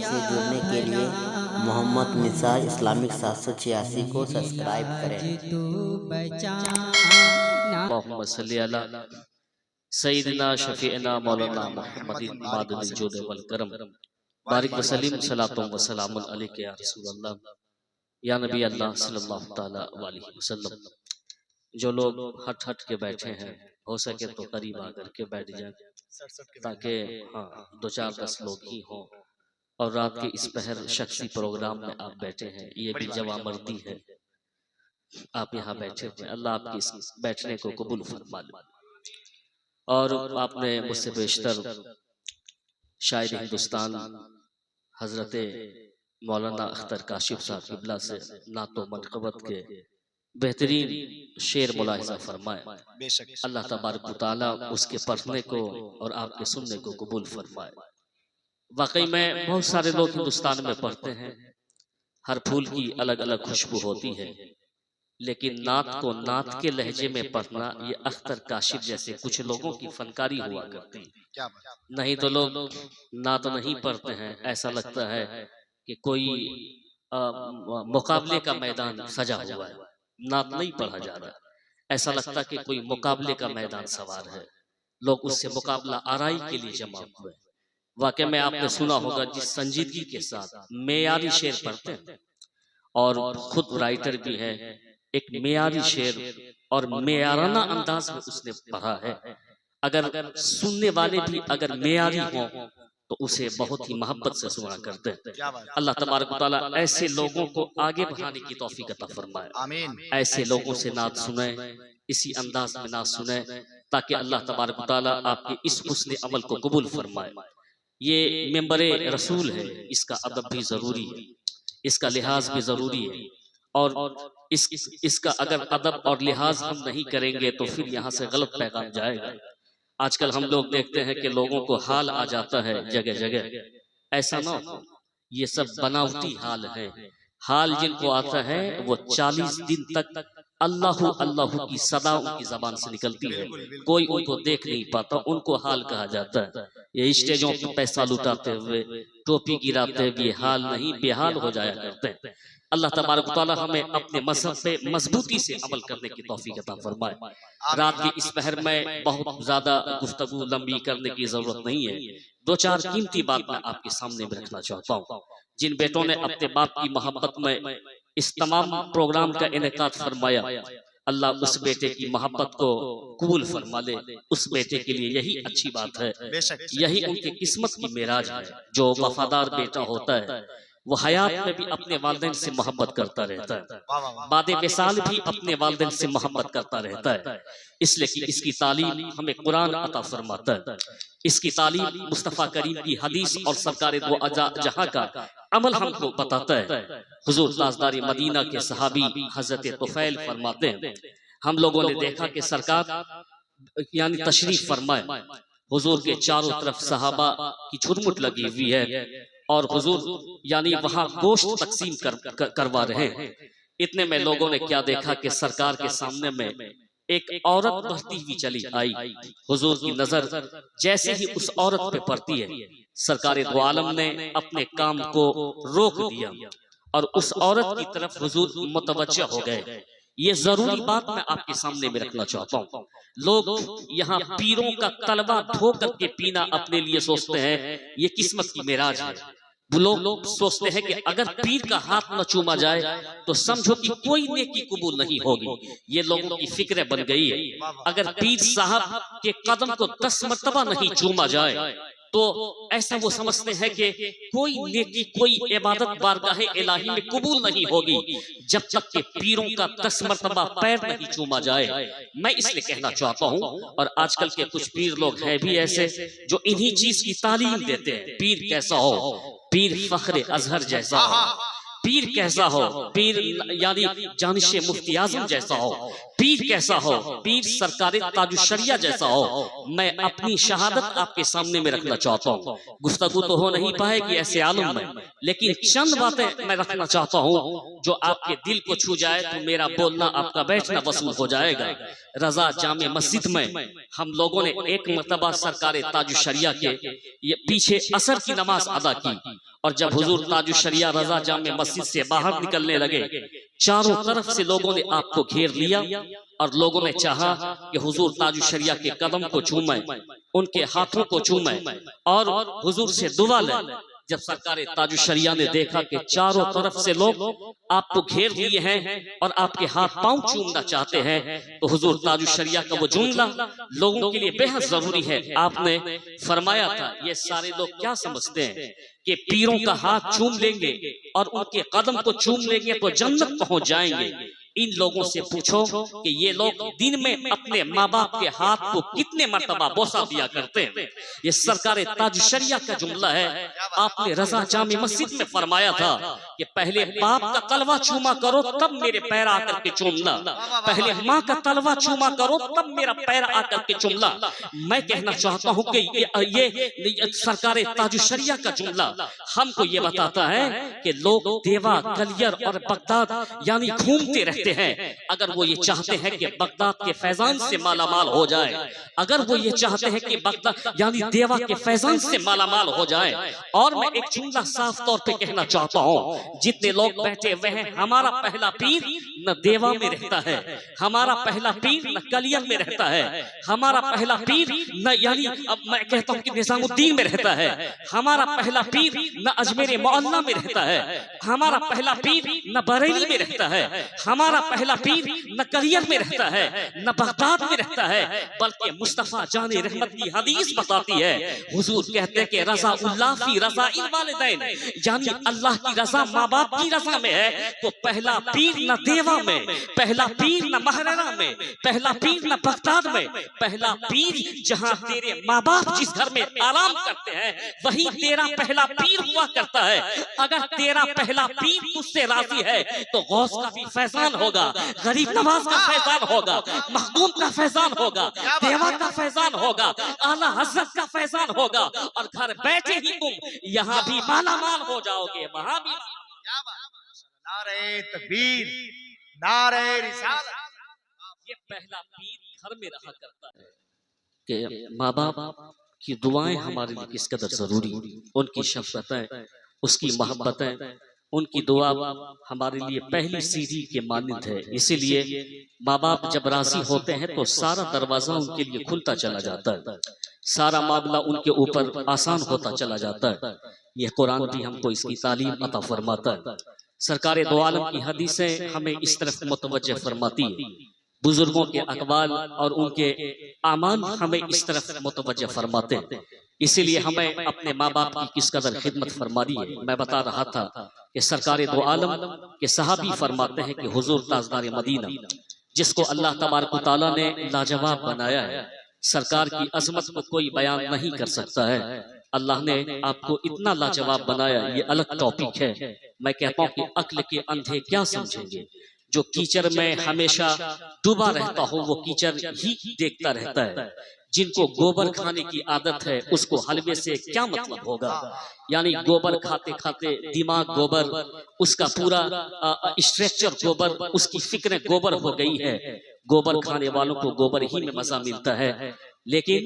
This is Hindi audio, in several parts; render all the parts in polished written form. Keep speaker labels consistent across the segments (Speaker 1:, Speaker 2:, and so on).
Speaker 1: से जुड़ने के लिए मोहम्मद निसार इस्लामिक 786 को सब्सक्राइब करें।
Speaker 2: अल्लाहुम्मा सल्ली अला सय्यिदिना शफीअना मौलाना मुहम्मदिन मादनिल जुद वल करम बारिक व सलीम सलातुम व सलामुन अलैका या रसूल अल्लाह या नबी अल्लाह सल्लल्लाहु ताला अलैहि वसल्लम। जो लोग हट के बैठे हैं, हो सके तो करीब आकर के बैठ जाएं, ताकि हाँ 2-4-10 लोग ही हों। और रात के इस पहर शख्सी प्रोग्राम में आप बैठे हैं, ये भी जवामर्दी है। आप यहाँ बैठे हुए, अल्लाह आपकी इस बैठने को कबूल फरमा ले। और आपने मुझसे बेशतर शायद हिंदुस्तान हजरत मौलाना अख्तर काशिफ साहब किबला से नातो मनक़बत के बेहतरीन शेर मुलाहिज़ा फरमाए। अल्लाह तबारक व तआला उसके पढ़ने को और आपके सुनने को कबूल फरमाए। वाकई में बहुत सारे लोग हिंदुस्तान में पढ़ते हैं, हर फूल की अलग अलग खुशबू होती है, लेकिन नात को नात के लहजे में पढ़ना ये अख्तर काशिफ जैसे कुछ लोगों की फनकारी हुआ करती है। नहीं तो लोग नात नहीं पढ़ते हैं, ऐसा लगता है कि कोई मुकाबले का मैदान सजा हुआ है, नात नहीं पढ़ा जा रहा है। ऐसा लगता है कि कोई मुकाबले का मैदान सवार है, लोग उससे मुकाबला आराई के लिए जमा हुए। वाकई में आपने सुना होगा जिस संजीदगी के साथ मेयारी शेर पढ़ते हैं, और खुद राइटर भी है, एक मेयारी शेर और मेयाराना अंदाज में उसने पढ़ा है। अगर सुनने वाले भी अगर मेयारी हो तो उसे बहुत ही मोहब्बत से सुना करते हैं। अल्लाह तबारक व तआला ऐसे लोगों को आगे बढ़ाने की तौफीक अता फरमाए। ऐसे लोगों से नात सुने, इसी अंदाज में नात सुने, ताकि अल्लाह तबारक व तआला आपके इस हुस्न अमल को कबूल फरमाए। ये मेंबरे रसूल है, इसका अदब भी जरूरी है, इसका लिहाज भी जरूरी है। और इसका अगर अदब और लिहाज हम नहीं करेंगे तो फिर यहाँ से गलत पैगाम जाएगा। आजकल हम लोग देखते हैं कि लोगों को हाल आ जाता है जगह जगह, ऐसा ना हो, ये सब बनावटी हाल है। हाल जिनको आता है वो 40 दिन तक अल्लाहु अल्लाहु की सदा उनकी जबान से निकलती है, कोई उनको देख नहीं पाता, उनको हाल कहा जाता है। ये स्टेजों पे पैसा लुटाते हुए, टोपी गिराते हुए हाल नहीं बेहाल हो जाया करते हैं। अल्लाह तबारक तआला हमें अपने मज़हब पे मजबूती से अमल करने की तौफीक अता फरमाए। रात के इस पहर में बहुत ज्यादा गुफ्तगू लंबी करने की जरूरत नहीं है, 2-4 कीमती बात मैं आपके सामने में रखना चाहता हूँ। जिन बेटों ने अपने बाप की मोहब्बत में इस तमाम प्रोग्राम का इनेकाद फरमाया, अल्लाह उस बेटे की मोहब्बत को कबूल फरमा ले। उस बेटे के लिए यही अच्छी बात है, यही उनकी किस्मत की मेराज है। जो वफादार बेटा होता है वो हयात में भी अपने वालिदैन से मोहब्बत करता रहता है, बाद विसाल भी अपने वालिदैन से मोहब्बत करता रहता है, इसलिए कि इसकी तालीम हमें कुरान अता फरमाता है, इसकी तालीम मुस्तफ़ा करीम की हदीस और सरकार दो जहां का अमल हमको बताता है। हुजूर ताजदारी मदीना के सहाबी हजरत तुफैल फरमाते हैं, हम लोगों ने देखा कि सरकार यानी तशरीफ फरमाए, हुजूर के चारों तरफ सहाबा की झुरमुट लगी हुई है और हुजूर यानी वहां गोश्त तकसीम करवा रहे हैं। इतने में लोगों ने क्या देखा कि सरकार के सामने में एक औरत बढ़ती हुई चली आई। हुजूर की नजर जैसे ही उस औरत पे पड़ती है, सरकार दो आलम ने अपने काम को रोक दिया और उस औरत की तरफ हुजूर मुतवज्जह हो गए। ये जरूरी बात मैं आपके सामने में रखना चाहता हूँ। लोग यहाँ पीरों का तलवा धो करके पीना अपने लिए सोचते हैं, ये किस्मत की मेराज है। वो लोग सोचते हैं कि अगर पीर का हाथ न चूमा जाए तो समझो कि कोई नेकी कबूल नहीं होगी। ये लोगों की फिक्र बन गई है, अगर पीर साहब के कदम को 10 मर्तबा नहीं चूमा जाए तो ऐसा वो समझते हैं कि कोई नेकी कोई इबादत बारगाह इलाही में कबूल नहीं होगी जब तक कि पीरों का 10 मर्तबा पैर नहीं चूमा जाए। मैं इसलिए कहना चाहता हूँ, और आजकल के कुछ पीर लोग हैं भी ऐसे जो इन्हीं चीज की तालीम देते हैं। पीर कैसा हो, पीर फख्र अजहर जैसा हो, पीर कैसा हो, पीर यानी जानिशे मुफ्ती आजम जैसा हो, पीर कैसा हो, पीर सरकार ताजुशरिया जैसा हो। मैं अपनी शहादत आपके सामने में रखना चाहता हूँ। गुफ्तगू तो हो नहीं पाएगी ऐसे आलम में, लेकिन चंद बातें मैं रखना चाहता हूँ जो आपके दिल को छू जाए तो मेरा बोलना आपका बैठना वसूल हो जाएगा। रजा जामे मस्जिद में हम लोगों ने एक मरतबा सरकार ताजुशरिया के ये पीछे असर की नमाज अदा की और जब हुजूर ताजुश्शरिया रजा जामे मस्जिद से बाहर निकलने लगे, चारों तरफ से लोगों ने आपको घेर लिया और लोगों ने चाहा कि हुजूर ताजुश्शरिया के कदम को चूमें, उनके हाथों को चूमें और हुजूर से दुआ लें। जब सरकार ताजुश्शरिया ने देखा कि चारों तरफ से लोग आपको घेर लिए हैं और आपके हाथ पांव चूमना चाहते हैं, तो हुजूर ताजुश्शरिया का वो जुमला लोगों के लिए बेहद जरूरी है। आपने फरमाया था, ये सारे लोग क्या समझते हैं कि पीरों का हाथ चूम लेंगे और उनके कदम को चूम लेंगे तो जन्नत पहुंच जाएंगे। इन लोगों से पूछो कि ये लोग दिन में अपने माँ बाप के हाथ को कितने मर्तबा बोसा दिया करते हैं। ये सरकार ताजुश्शरिया का जुमला है। आपने रजा जामे मस्जिद में फरमाया था कि पहले बाप का तलवा चूमा करो तब मेरे पैर आकर के चूमना, पहले माँ का तलवा चूमा करो तब मेरा पैर आकर के चूमना। मैं कहना चाहता हूँ कि ये सरकार ताजुश्शरिया का जुमला हमको ये बताता है कि लोग देवा, कलियर और बगदाद यानी घूमते रहते हैं। अगर वो ये चाहते हैं कि बगदाद के फैजान से मालामाल हो जाए, अगर वो ये चाहते हैं कि बगदाद यानी देवा के फैजान से मालामाल हो जाए। और मैं एक जुमला साफ तौर पे कहना चाहता हूँ, जितने लोग बैठे हुए हैं, हमारा पहला पीर न देवा में रहता है, हमारा पहला पीर न कलियर में रहता है, हमारा पहला पीर न यानी अब मैं कहता हूँ कि निजामुद्दीन में रहता है, हमारा पहला पीर न अजमेर मोहल्ला में रहता है, हमारा पहला पीर न बरेली में रहता है, हमारा पहला पीर न कलियर में रहता है, न बगदाद में रहता है, बल्कि मुस्तफा जाने रहमत की हदीस बताती है, हुजूर कहते हैं कि रज़ा उल्लाह फी रज़ाइल वालिदैन, यानी अल्लाह की रजा माँ बाप की रजा में है। तो पहला पीर न देवा में, पहला पीर न महररा में, पहला पीर न बगदाद में, पहला पीर जहाँ तेरे माँ बाप जिस घर में आराम करते हैं वही तेरा पहला पीर हुआ करता है। अगर तेरा पहला पीर तुझसे राजी है तो गौस का भी फैजान होगा, गरीब नवाज का फैजान होगा, महबूब का फैजान होगा, देवा का फैजान होगा, आला हजरत का फैजान होगा और घर बैठे ही तुम यहाँ भी मालामाल हो जाओगे, वहां भी।
Speaker 3: नारे तकबीर, नारे रिसालत।
Speaker 2: ये पहला पीर घर में रहा करता है कि माँ बाप की दुआएं हमारे लिए किस कदर जरूरी, उनकी शफ़क़तें, उसकी मोहब्बतें, उनकी दुआ हमारे लिए पहली सीढ़ी के मानद है। इसीलिए माँ बाप जब राजी होते हैं तो सारा दरवाजा उनके लिए खुलता चला जाता है, सारा मामला उनके ऊपर आसान होता चला जाता है। यह कुरान भी हमको इसकी तालीम अता फरमाता है। सरकार दो आलम की हदीसें हमें इस तरफ मुतवज्जे फरमाती है, बुजुर्गों के अकवाल और उनके आमान हमें इस तरफ मुतवज्जे फरमाते हैं। इसीलिए हमें अपने माँ बाप की किस कदर खिदमत फरमानी है। मैं बता रहा था कि सरकार दो आलम के सहाबी फरमाते हैं कि हुजूर ताजदार मदीना, जिसको अल्लाह तबारक व तआला ने लाजवाब बनाया है, सरकार की अजमत को कोई बयान नहीं कर सकता है। अल्लाह ने आपको इतना लाजवाब बनाया, ये अलग टॉपिक है। मैं कहता हूँ कि अक्ल के अंधे क्या समझेंगे। जो कीचड़ में हमेशा डूबा रहता हो वो कीचड़ ही देखता रहता है। जिनको गोबर खाने की आदत है उसको हलवे से क्या मतलब होगा। यानी गोबर खाते खाते दिमाग गोबर, उसका पूरा स्ट्रक्चर गोबर, उसकी फिक्र गोबर हो गई है। गोबर खाने वालों को गोबर ही में मजा मिलता है। लेकिन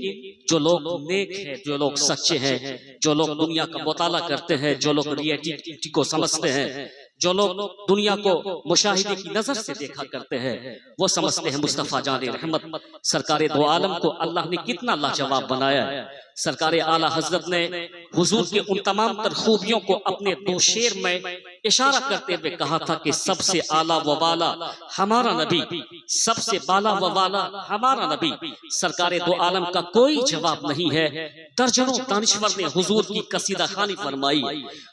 Speaker 2: जो लोग नेक हैं, जो लोग सच्चे हैं, जो लोग दुनिया का मुताला करते हैं, जो लोग रियलिटी को समझते हैं, जो लोग दुनिया को मुशाहिदे की नजर से देखा करते हैं, वो समझते हैं मुस्तफा जाने रहमत सरकार दो आलम को अल्लाह ने कितना लाजवाब बनाया है। सरकार आला हजरत ने हुजूर के उन तमाम तर खूबियों को अपने दो शेर में इशारा करते हुए कहा था कि सबसे आला व वाला हमारा नबी, सबसे बाला व वाला हमारा नबी। सरकार दो आलम का कोई जवाब नहीं है। दर्जनों दानिश्वर ने हुजूर की कसीदा खानी फरमाई,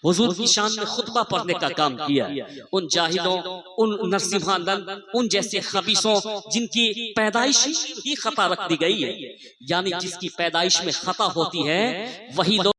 Speaker 2: हुजूर की शान में खुतबा पढ़ने का काम किया। उन जाहिलों, उन नरसिम्हानंद, उन जैसे खबीसों जिनकी पैदाइश ही खता रख दी गई है, यानी जिसकी पैदाइश में खता होती है वही लोग